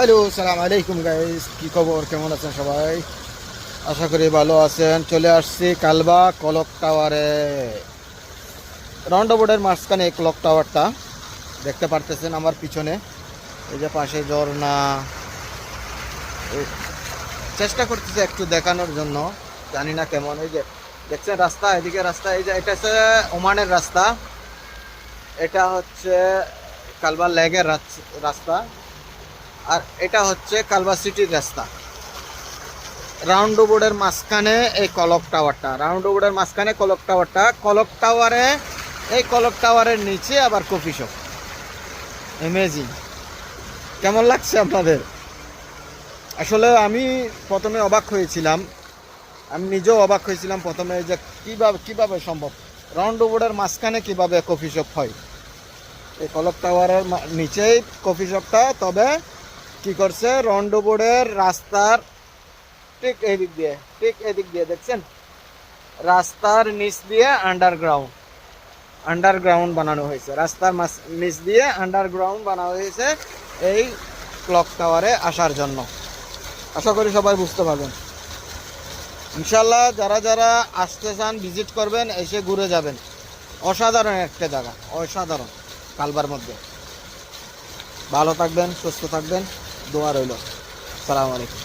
Hello, সালাম আলাইকুম guys, কি খবর? কেমন আছেন সবাই? আশা করি ভালো আছেন। চলে আসছি কালবা ক্লক টাওয়ারে। রাউন্ড বোর্ডের মাঝখানে এই ক্লক টাওয়ারটা দেখতে পারতেছেন আমার পিছনে। এই যে পাশে ঝর্ণা। চেষ্টা করতেছি একটু দেখানোর জন্য, জানি না কেমন। এই যে দেখছেন রাস্তা, এদিকে রাস্তা, এই যে এটা হচ্ছে ওমানের রাস্তা, এটা হচ্ছে কালবা লেগের রাস্তা, আর এটা হচ্ছে কালবা সিটির রাস্তা। রাউন্ড বোর্ডের মাঝখানে এই কলক টাওয়ারটা, রাউন্ড বোর্ডের মাঝখানে কলক টাওয়ারটা, কলক টাওয়ারে, এই কলক টাওয়ারের নিচে আবার কফি শপ। অ্যামেজিং! কেমন লাগছে আপনাদের? আসলে আমি প্রথমে অবাক হয়েছিলাম, আমি নিজেও অবাক হয়েছিলাম প্রথমে, যে কিভাবে সম্ভব রাউন্ড বোর্ডের মাঝখানে কিভাবে কফি শপ হয়। এই কলক টাওয়ারের নিচেই কফি শপটা, তবে কি করছে রাউন্ড বোর্ডের রাস্তার ঠিক এদিক দিয়ে দেখছেন, রাস্তার নিচ দিয়ে আন্ডারগ্রাউন্ড বানানো হয়েছে। রাস্তার নিচ দিয়ে আন্ডারগ্রাউন্ড বানানো হয়েছে এই ক্লক টাওয়ারে আসার জন্য। আশা করি সবাই বুঝতে পারবেন ইনশাল্লাহ। যারা যারা আসতে চান ভিজিট করবেন, এসে ঘুরে যাবেন। অসাধারণ একটা জায়গা, অসাধারণ। কালবার মধ্যে ভালো থাকবেন, সুস্থ থাকবেন, দোয়া রইল। সালাম আলাইকুম।